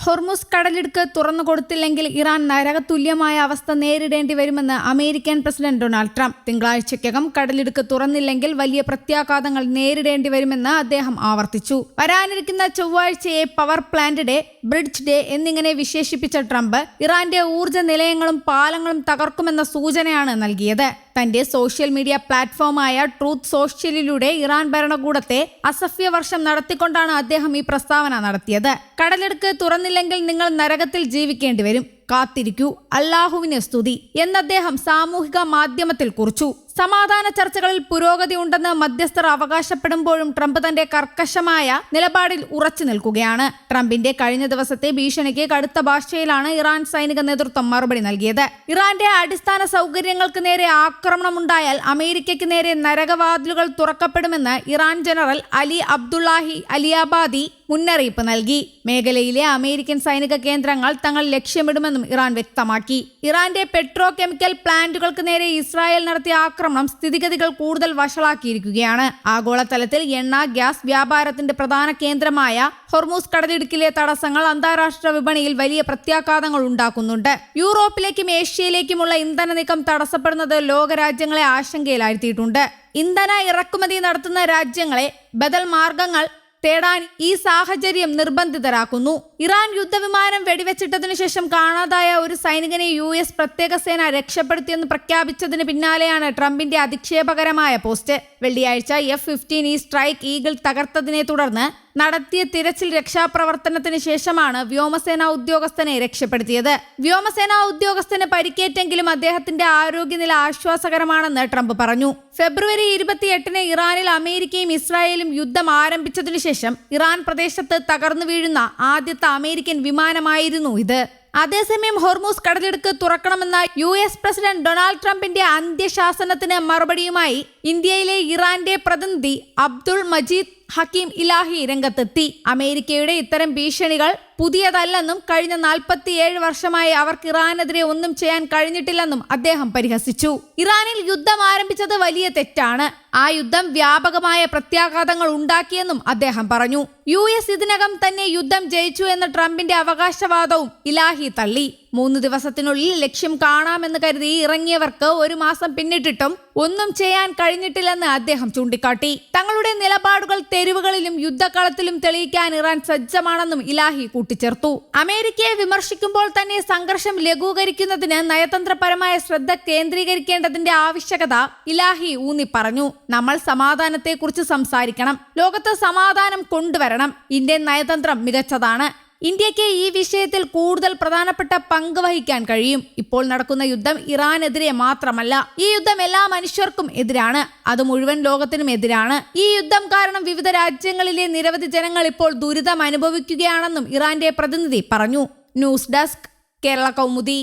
Hormuz കടലിടുക്ക് തുറന്നുകൊടുത്തില്ലെങ്കിൽ Iran നരകതുല്യമായ അവസ്ഥ നേരിടേണ്ടി വരുമെന്ന് അമേരിക്കൻ പ്രസിഡന്റ് ഡൊണാൾഡ് ട്രംപ്. തിങ്കളാഴ്ചയ്ക്കകം കടലിടുക്ക് തുറന്നില്ലെങ്കിൽ വലിയ പ്രത്യാഘാതങ്ങൾ നേരിടേണ്ടി വരുമെന്ന് അദ്ദേഹം ആവർത്തിച്ചു. വരാനിരിക്കുന്ന ചൊവ്വാഴ്ചയെ power plant day, bridge day എന്നിങ്ങനെ വിശേഷിപ്പിച്ച ട്രംപ് ഇറാന്റെ ഊർജ്ജ നിലയങ്ങളും പാലങ്ങളും തകർക്കുമെന്ന സൂചനയാണ് നൽകിയത്. തന്റെ സോഷ്യൽ മീഡിയ പ്ലാറ്റ്ഫോമായ ട്രൂത്ത് സോഷ്യലിലൂടെ ഇറാൻ ഭരണകൂടത്തെ അസഭ്യവർഷം നടത്തിക്കൊണ്ടാണ് അദ്ദേഹം ഈ പ്രസ്താവന നടത്തിയത്. കടലിടുക്ക് തുറന്നില്ലെങ്കിൽ നിങ്ങൾ നരകത്തിൽ ജീവിക്കേണ്ടി വരും, കാത്തിരിക്കൂ, അല്ലാഹുവിന് സ്തുതി എന്ന് അദ്ദേഹം സാമൂഹിക മാധ്യമത്തിൽ കുറിച്ചു. സമാധാന ചർച്ചകളിൽ പുരോഗതി ഉണ്ടെന്ന് മധ്യസ്ഥർ അവകാശപ്പെടുമ്പോഴും ട്രംപ് തന്റെ കർക്കശമായ നിലപാടിൽ ഉറച്ചു നിൽക്കുകയാണ്. ട്രംപിന്റെ കഴിഞ്ഞ ദിവസത്തെ ഭീഷണിക്ക് കടുത്ത ഭാഷയിലാണ് ഇറാൻ സൈനിക നേതൃത്വം മറുപടി നൽകിയത്. ഇറാന്റെ അടിസ്ഥാന സൗകര്യങ്ങൾക്ക് നേരെ ആക്രമണമുണ്ടായാൽ അമേരിക്കയ്ക്ക് നേരെ നരകവാതിലുകൾ തുറക്കപ്പെടുമെന്ന് ഇറാൻ ജനറൽ അലി അബ്ദുല്ലാഹി അലിയാബാദി മുന്നറിയിപ്പ് നൽകി. മേഖലയിലെ അമേരിക്കൻ സൈനിക കേന്ദ്രങ്ങൾ തങ്ങൾ ലക്ഷ്യമിടുമെന്നും ഇറാൻ വ്യക്തമാക്കി. ഇറാന്റെ പെട്രോ കെമിക്കൽ പ്ലാന്റുകൾക്ക് നേരെ ഇസ്രായേൽ നടത്തിയ ആക്രമണം സ്ഥിതിഗതികൾ കൂടുതൽ വഷളാക്കിയിരിക്കുകയാണ്. ആഗോളതലത്തിൽ എണ്ണ, ഗ്യാസ് വ്യാപാരത്തിന്റെ പ്രധാന കേന്ദ്രമായ ഹോർമുസ് കടലിടുക്കിലെ തടസ്സങ്ങൾ അന്താരാഷ്ട്ര വിപണിയിൽ വലിയ പ്രത്യാഘാതങ്ങൾ ഉണ്ടാക്കുന്നുണ്ട്. യൂറോപ്പിലേക്കും ഏഷ്യയിലേക്കുമുള്ള ഇന്ധന നീക്കം തടസ്സപ്പെടുന്നത് ലോകരാജ്യങ്ങളെ ആശങ്കയിലാഴ്ത്തിയിട്ടുണ്ട്. ഇന്ധന ഇറക്കുമതി നടത്തുന്ന രാജ്യങ്ങളെ ബദൽ മാർഗങ്ങൾ തേടാൻ ഈ സാഹചര്യം നിർബന്ധിതരാക്കുന്നു. ഇറാൻ യുദ്ധവിമാനം വെടിവെച്ചിട്ടതിനു ശേഷം കാണാതായ ഒരു സൈനികനെ US പ്രത്യേക സേന രക്ഷപ്പെടുത്തിയെന്ന് പ്രഖ്യാപിച്ചതിന് പിന്നാലെയാണ് ട്രംപിന്റെ അധിക്ഷേപകരമായ പോസ്റ്റ്. വെള്ളിയാഴ്ച F-15 സ്ട്രൈക്ക് ഈഗിൾ തകർത്തതിനെ തുടർന്ന് നടത്തിയ തിരച്ചിൽ രക്ഷാപ്രവർത്തനത്തിന് ശേഷമാണ് വ്യോമസേനാ ഉദ്യോഗസ്ഥനെ രക്ഷപ്പെടുത്തിയത്. വ്യോമസേനാ ഉദ്യോഗസ്ഥന് പരിക്കേറ്റെങ്കിലും അദ്ദേഹത്തിന്റെ ആരോഗ്യനില ആശ്വാസകരമാണെന്ന് ട്രംപ് പറഞ്ഞു. ഫെബ്രുവരി 28-ന് ഇറാനിൽ അമേരിക്കയും ഇസ്രായേലും യുദ്ധം ആരംഭിച്ചതിനു ശേഷം ഇറാൻ പ്രദേശത്ത് തകർന്നു വീഴുന്ന ആദ്യത്തെ അമേരിക്കൻ വിമാനമായിരുന്നു ഇത്. അതേസമയം ഹോർമുസ് കടലിടുക്ക് തുറക്കണമെന്ന US പ്രസിഡന്റ് ഡൊണാൾഡ് ട്രംപിന്റെ അന്ത്യശാസനത്തിന് മറുപടിയുമായി ഇന്ത്യയിലെ ഇറാന്റെ പ്രതിനിധി അബ്ദുൾ മജീദ് ഹക്കീം ഇലാഹി രംഗത്തെത്തി. അമേരിക്കയുടെ ഇത്തരം ഭീഷണികൾ പുതിയതല്ലെന്നും കഴിഞ്ഞ 47 വർഷമായി അവർക്ക് ഇറാനെതിരെ ഒന്നും ചെയ്യാൻ കഴിഞ്ഞിട്ടില്ലെന്നും അദ്ദേഹം പരിഹസിച്ചു. ഇറാനിൽ യുദ്ധം ആരംഭിച്ചത് വലിയ തെറ്റാണ്. ആ യുദ്ധം വ്യാപകമായ പ്രത്യാഘാതങ്ങൾ ഉണ്ടാക്കിയെന്നും അദ്ദേഹം പറഞ്ഞു. US ഇതിനകം തന്നെ യുദ്ധം ജയിച്ചു എന്ന ട്രംപിന്റെ അവകാശവാദവും ഇലാഹി തള്ളി. 3 ദിവസത്തിനുള്ളിൽ ലക്ഷ്യം കാണാമെന്ന് കരുതി ഇറങ്ങിയവർക്ക് 1 മാസം പിന്നിട്ടിട്ടും ഒന്നും ചെയ്യാൻ കഴിഞ്ഞിട്ടില്ലെന്ന് അദ്ദേഹം ചൂണ്ടിക്കാട്ടി. തങ്ങളുടെ നിലപാടുകൾ തെരുവുകളിലും യുദ്ധക്കളത്തിലും തെളിയിക്കാൻ ഇറാൻ സജ്ജമാണെന്നും ഇലാഹി കൂട്ടിച്ചേർത്തു. അമേരിക്കയെ വിമർശിക്കുമ്പോൾ തന്നെ സംഘർഷം ലഘൂകരിക്കുന്നതിന് നയതന്ത്രപരമായ ശ്രദ്ധ കേന്ദ്രീകരിക്കേണ്ടതിന്റെ ആവശ്യകത ഇലാഹി ഊന്നി പറഞ്ഞു. നമ്മൾ സമാധാനത്തെക്കുറിച്ച് സംസാരിക്കണം, ലോകത്ത് സമാധാനം കൊണ്ടുവരണം. ഇന്ത്യൻ നയതന്ത്രം മികച്ചതാണ്. ഇന്ത്യക്ക് ഈ വിഷയത്തിൽ കൂടുതൽ പ്രധാനപ്പെട്ട പങ്ക് വഹിക്കാൻ കഴിയും. ഇപ്പോൾ നടക്കുന്ന യുദ്ധം ഇറാനെതിരെ മാത്രമല്ല, ഈ യുദ്ധം എല്ലാ മനുഷ്യർക്കും എതിരാണ്. അത് മുഴുവൻ ലോകത്തിനും എതിരാണ്. ഈ യുദ്ധം കാരണം വിവിധ രാജ്യങ്ങളിലെ നിരവധി ജനങ്ങൾ ഇപ്പോൾ ദുരിതം അനുഭവിക്കുകയാണെന്നും ഇറാന്റെ പ്രതിനിധി പറഞ്ഞു. News desk, Kerala Kaumudi.